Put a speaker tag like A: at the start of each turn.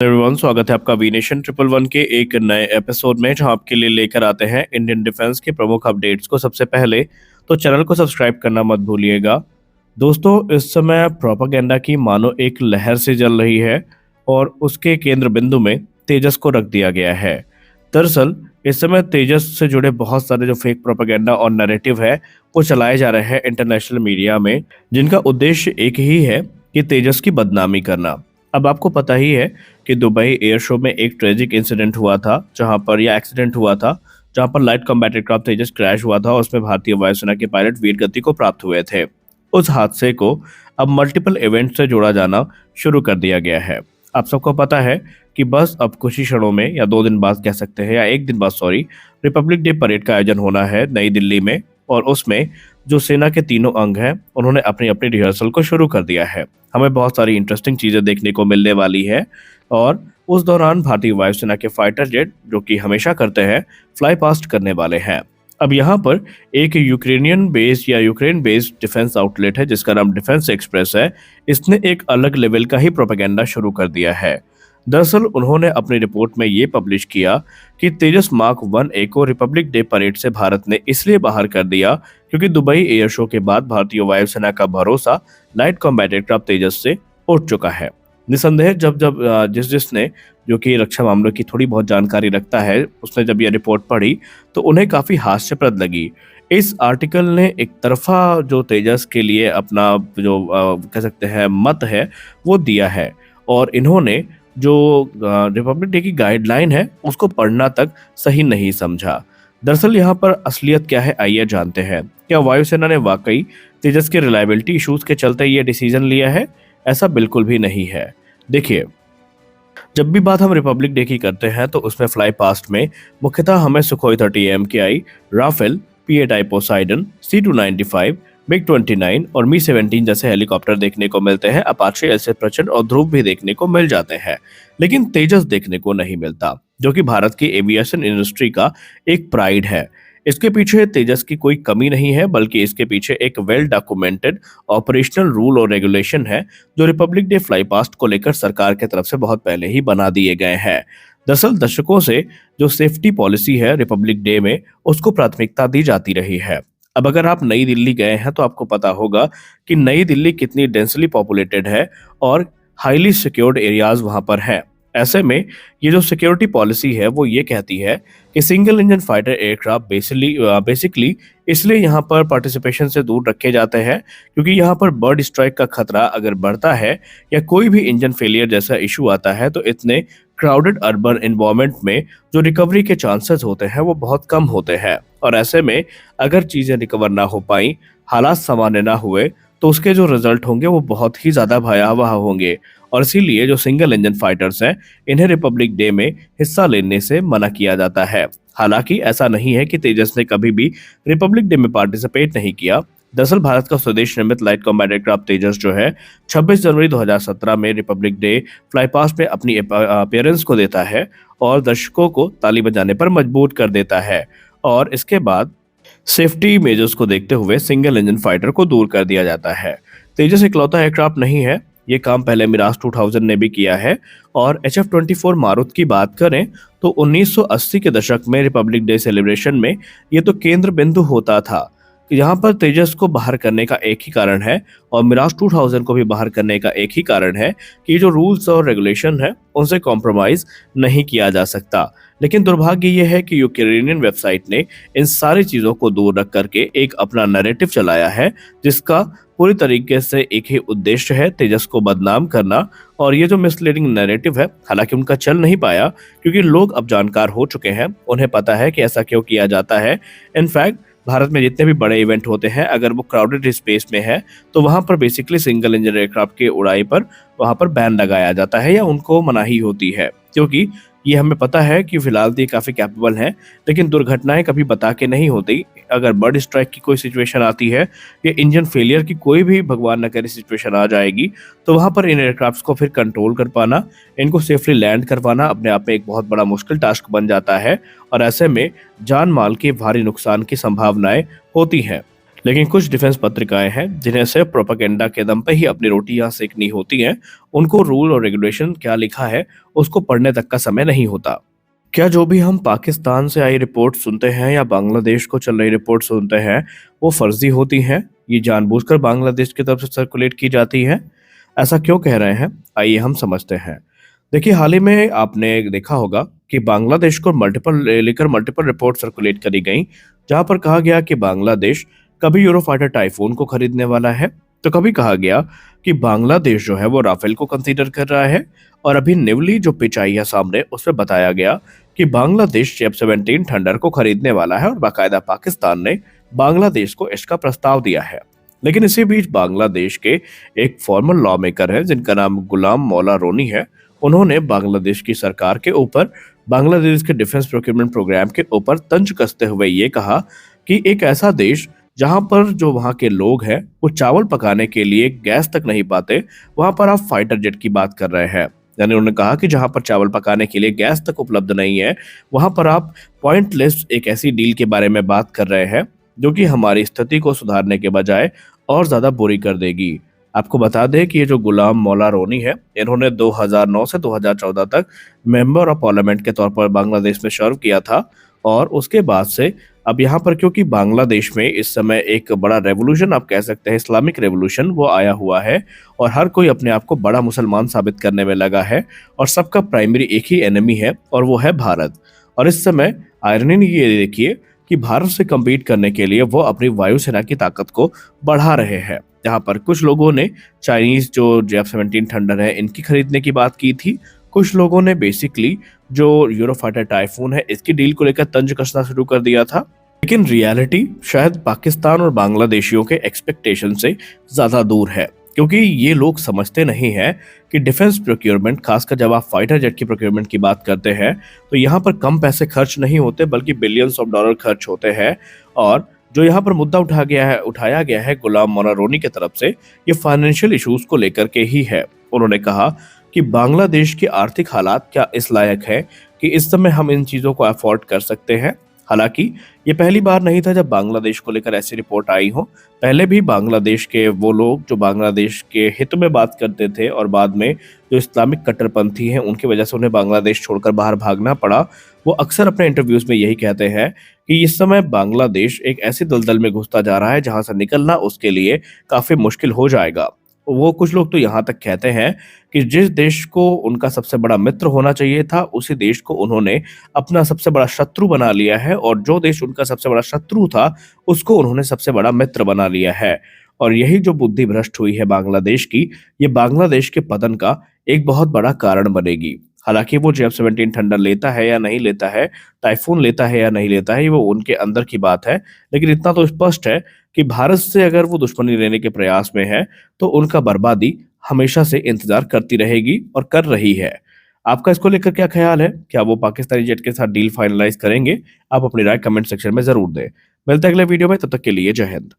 A: Everyone, स्वागत है आपका वी नेशन 111 के एक नए एपिसोड में, जहां आपके लिए लेकर आते हैं इंडियन डिफेंस के प्रमुख अपडेट्स को। सबसे पहले तो चैनल को सब्सक्राइब करना मत भूलिएगा। दोस्तों, इस समय प्रोपागेंडा की मानो एक लहर से जल रही है और उसके केंद्र बिंदु में तेजस को रख दिया गया है। दरअसल इस समय तेजस से जुड़े बहुत सारे जो फेक प्रोपागेंडा और नैरेटिव है वो चलाए जा रहे हैं इंटरनेशनल मीडिया में, जिनका उद्देश्य एक ही है कि तेजस की बदनामी करना। अब आपको पता ही है कि दुबई एयर शो में एक ट्रेजिक इंसिडेंट हुआ था, एक्सीडेंट हुआ था, जहां पर लाइट कॉम्बैट एयरक्राफ्ट तेजस क्रैश हुआ था और उसमें भारतीय वायुसेना के पायलट वीर गति को प्राप्त हुए थे। उस हादसे को अब मल्टीपल इवेंट से जोड़ा जाना शुरू कर दिया गया है। आप सबको पता है कि बस अब कुछ ही क्षणों में, या 2 दिन बाद कह सकते हैं, या 1 दिन बाद सॉरी, रिपब्लिक डे परेड का आयोजन होना है नई दिल्ली में। और उसमें जो सेना के तीनों अंग हैं उन्होंने अपनी अपनी रिहर्सल को शुरू कर दिया है। हमें बहुत सारी इंटरेस्टिंग चीज़ें देखने को मिलने वाली है और उस दौरान भारतीय वायुसेना के फाइटर जेट, जो कि हमेशा करते हैं, फ्लाई पास्ट करने वाले हैं। अब यहाँ पर एक यूक्रेनियन बेस्ड या यूक्रेन बेस्ड डिफेंस आउटलेट है जिसका नाम डिफेंस एक्सप्रेस है। इसने एक अलग लेवल का ही प्रोपेगेंडा शुरू कर दिया है। दरअसल उन्होंने अपनी रिपोर्ट में ये पब्लिश किया कि तेजस मार्क 1A को रिपब्लिक डे परेड से भारत ने इसलिए बाहर कर दिया क्योंकि दुबई एयर शो के बाद भारतीय वायुसेना का भरोसा लाइट कॉम्बैट एयरक्राफ्ट तेजस से उठ चुका है। निसंदेह जब जब जिसने जो कि रक्षा मामलों की थोड़ी बहुत जानकारी रखता है, उसने जब यह रिपोर्ट पढ़ी तो उन्हें काफी हास्यप्रद लगी। इस आर्टिकल ने एक तरफा जो तेजस के लिए अपना जो कह सकते हैं मत है वो दिया है, और इन्होंने जो रिपब्लिक डे की गाइडलाइन है उसको पढ़ना तक सही नहीं समझा। दरअसल यहाँ पर असलियत क्या है, आइए जानते हैं। क्या वायुसेना ने वाकई तेजस के रिलायबिलिटी इश्यूज के चलते ये डिसीजन लिया है? ऐसा बिल्कुल भी नहीं है। देखिए, जब भी बात हम रिपब्लिक डे की करते हैं तो उसमें फ्लाई पास्ट में मुख्यतः हमें Sukhoi 30 MKI, Rafale, P-8I Poseidon, C-295, MiG-29 और Mi-17 जैसे हेलीकॉप्टर देखने को मिलते हैं। अपाचे, एलसी प्रचंड और ध्रुव भी देखने को मिल जाते हैं, लेकिन तेजस देखने को नहीं मिलता, जो कि भारत की एविएशन इंडस्ट्री का एक प्राइड है। इसके पीछे तेजस की कोई कमी नहीं है, बल्कि इसके पीछे एक वेल डॉक्यूमेंटेड ऑपरेशनल रूल और रेगुलेशन है जो रिपब्लिक डे फ्लाई पास्ट को लेकर सरकार की तरफ से बहुत पहले ही बना दिए गए हैं। दरअसल दशकों से जो सेफ्टी पॉलिसी है रिपब्लिक डे में, उसको प्राथमिकता दी जाती रही है। अब अगर आप नई दिल्ली गए हैं तो आपको पता होगा कि नई दिल्ली कितनी डेंसली पॉपुलेटेड है और हाईली सिक्योर्ड एरियाज वहां पर हैं। ऐसे में ये जो सिक्योरिटी पॉलिसी है वो ये कहती है कि single engine fighter aircraft basically इसलिए यहाँ पर पार्टिसिपेशन से दूर रखे जाते हैं क्योंकि यहाँ पर बर्ड स्ट्राइक का खतरा अगर बढ़ता है या कोई भी इंजन फेलियर जैसा इशू आता है तो इतने क्राउडेड अर्बन इन्वायरमेंट में जो रिकवरी के चांसेस होते हैं वो बहुत कम होते हैं। और ऐसे में अगर चीज़ें रिकवर ना हो पाई, हालात सामान्य ना हुए, तो उसके जो रिजल्ट होंगे वो बहुत ही ज़्यादा भयावह होंगे। और इसीलिए जो सिंगल इंजन फाइटर्स हैं, इन्हें रिपब्लिक डे में हिस्सा लेने से मना किया जाता है। हालांकि ऐसा नहीं है कि तेजस ने कभी भी रिपब्लिक डे में पार्टिसिपेट नहीं किया। दरअसल भारत का स्वदेश निर्मित लाइट कॉम्बैट एयरक्राफ्ट तेजस जो है 26 जनवरी 2017 में रिपब्लिक डे फ्लाई पास्ट में अपनी अपीयरेंस को देता है और दर्शकों को ताली बजाने पर मजबूर कर देता है, और इसके बाद सेफ्टी मेजर्स को देखते हुए सिंगल इंजन फाइटर को दूर कर दिया जाता है। तेजस इकलौता एयरक्राफ्ट नहीं है, ये काम पहले मिराज 2000 ने भी किया है। और HF-24 मारुत की बात करें तो 1980 के दशक में रिपब्लिक डे सेलिब्रेशन में ये तो केंद्र बिंदु होता था कि यहाँ पर तेजस को बाहर करने का एक ही कारण है और मिराज 2000 को भी बाहर करने का एक ही कारण है कि जो रूल्स और रेगुलेशन है उनसे कॉम्प्रोमाइज नहीं किया जा सकता। लेकिन दुर्भाग्य ये है कि यूक्रेनियन वेबसाइट ने इन सारी चीज़ों को दूर रख करके एक अपना नैरेटिव चलाया है जिसका पूरी तरीके से एक ही उद्देश्य है, तेजस को बदनाम करना। और ये जो मिसलीडिंग नैरेटिव है, हालांकि उनका चल नहीं पाया क्योंकि लोग अब जानकार हो चुके हैं, उन्हें पता है कि ऐसा क्यों किया जाता है। इनफैक्ट भारत में जितने भी बड़े इवेंट होते हैं, अगर वो क्राउडेड स्पेस में है तो वहां पर बेसिकली सिंगल इंजन एयरक्राफ्ट की उड़ाई पर वहां पर बैन लगाया जाता है या उनको मनाही होती है, क्योंकि ये हमें पता है कि फिलहाल तो ये काफ़ी कैपेबल हैं, लेकिन दुर्घटनाएं कभी बता के नहीं होती। अगर बर्ड स्ट्राइक की कोई सिचुएशन आती है या इंजन फेलियर की कोई भी भगवान न करे सिचुएशन आ जाएगी तो वहाँ पर इन एयरक्राफ्ट्स को फिर कंट्रोल कर पाना, इनको सेफली लैंड करवाना अपने आप में एक बहुत बड़ा मुश्किल टास्क बन जाता है और ऐसे में जान माल के भारी नुकसान की संभावनाएं होती हैं। लेकिन कुछ डिफेंस पत्रिकाएं हैं जिन्हें सिर्फ प्रोपेगेंडा के दम पे ही अपनी रोटी यहाँ सेकनी होती हैं। उनको रूल और रेगुलेशन क्या लिखा है उसको पढ़ने तक का समय नहीं होता। क्या जो भी हम पाकिस्तान से आई रिपोर्ट सुनते हैं या बांग्लादेश को चल रही रिपोर्ट सुनते हैं वो फर्जी होती हैं? ये जानबूझकर बांग्लादेश की तरफ से सर्कुलेट की जाती है? ऐसा क्यों कह रहे हैं, आइए हम समझते हैं। देखिए, हाल ही में आपने देखा होगा कि बांग्लादेश को मल्टीपल रिपोर्ट सर्कुलेट करी गई, जहां पर कहा गया कि बांग्लादेश कभी यूरोफाइटर टाइफून को खरीदने वाला है, तो कभी कहा गया कि बांग्लादेश जो है वो राफेल को कंसीडर कर रहा है, और अभी निवली जो पिच आई है सामने उसमें बताया गया कि बांग्लादेश F-17 थंडर को खरीदने वाला है और बाकायदा पाकिस्तान ने बांग्लादेश को इसका प्रस्ताव दिया है। लेकिन इसी बीच बांग्लादेश के एक फॉर्मल लॉ मेकर हैं जिनका नाम गुलाम मौला रोनी है। उन्होंने बांग्लादेश की सरकार के ऊपर बांग्लादेश के डिफेंस प्रोक्योरमेंट प्रोग्राम के ऊपर तंज कसते हुए ये कहा कि एक ऐसा देश जहां पर जो वहां के लोग हैं वो चावल पकाने के लिए गैस तक नहीं पाते, वहां पर आप फाइटर जेट की बात कर रहे हैं। यानी उन्होंने कहा कि जहां पर चावल पकाने के लिए गैस तक उपलब्ध नहीं है, वहां पर आप पॉइंटलेस एक ऐसी डील के बारे में बात कर रहे हैं जो कि हमारी स्थिति को सुधारने के बजाय और ज्यादा बुरी कर देगी। आपको बता दें कि ये जो गुलाम मौला रोनी है, इन्होंने 2009 से 2014 तक मेंबर ऑफ पार्लियामेंट के तौर पर बांग्लादेश में सर्व किया था, और उसके बाद से अब यहाँ पर क्योंकि बांग्लादेश में इस समय एक बड़ा रेवोल्यूशन आप कह सकते हैं, इस्लामिक रेवोल्यूशन वो आया हुआ है, और हर कोई अपने आप को बड़ा मुसलमान साबित करने में लगा है, और सबका प्राइमरी एक ही एनिमी है और वो है भारत। और इस समय आयरनी ये देखिए कि भारत से कम्पीट करने के लिए वो अपनी वायुसेना की ताकत को बढ़ा रहे हैं। जहां पर कुछ लोगों ने चाइनीज जो F-17 थंडर है इनकी खरीदने की बात की थी, कुछ लोगों ने बेसिकली जो यूरोफाइटर टाइफून है इसकी डील को लेकर तंज कसना शुरू कर दिया था। लेकिन रियलिटी शायद पाकिस्तान और बांग्लादेशियों के एक्सपेक्टेशन से ज्यादा दूर है, क्योंकि ये लोग समझते नहीं हैं कि डिफेंस प्रोक्योरमेंट, खासकर जब आप फाइटर जेट की प्रोक्योरमेंट की बात करते हैं, तो यहाँ पर कम पैसे खर्च नहीं होते बल्कि बिलियंस ऑफ डॉलर खर्च होते हैं। और जो यहाँ पर मुद्दा उठाया गया है गुलाम मौला रोनी की तरफ से, ये फाइनेंशियल इश्यूज को लेकर के ही है। उन्होंने कहा कि बांग्लादेश की आर्थिक हालात क्या इस लायक है कि इस समय हम इन चीजों को अफोर्ड कर सकते हैं। हालांकि ये पहली बार नहीं था जब बांग्लादेश को लेकर ऐसी रिपोर्ट आई हो। पहले भी बांग्लादेश के वो लोग जो बांग्लादेश के हित में बात करते थे और बाद में जो इस्लामिक कट्टरपंथी हैं उनकी वजह से उन्हें बांग्लादेश छोड़कर बाहर भागना पड़ा, वो अक्सर अपने इंटरव्यूज में यही कहते हैं कि इस समय बांग्लादेश एक ऐसी दलदल में घुसता जा रहा है जहां से निकलना उसके लिए काफी मुश्किल हो जाएगा। वो कुछ लोग तो यहाँ तक कहते हैं कि जिस देश को उनका सबसे बड़ा मित्र होना चाहिए था उसी देश को उन्होंने अपना सबसे बड़ा शत्रु बना लिया है, और जो देश उनका सबसे बड़ा शत्रु था उसको उन्होंने सबसे बड़ा मित्र बना लिया है। और यही जो बुद्धि भ्रष्ट हुई है बांग्लादेश की, ये बांग्लादेश के पतन का एक बहुत बड़ा कारण बनेगी। हालांकि वो F-17 थंडर लेता है या नहीं लेता है, टाइफून लेता है या नहीं लेता है, ये वो उनके अंदर की बात है। लेकिन इतना तो स्पष्ट है कि भारत से अगर वो दुश्मनी लेने के प्रयास में है तो उनका बर्बादी हमेशा से इंतजार करती रहेगी और कर रही है। आपका इसको लेकर क्या ख्याल है? क्या वो पाकिस्तानी जेट के साथ डील फाइनलाइज करेंगे? आप अपनी राय कमेंट सेक्शन में जरूर दें। मिलते हैं अगले वीडियो में, तब तक के लिए जय हिंद।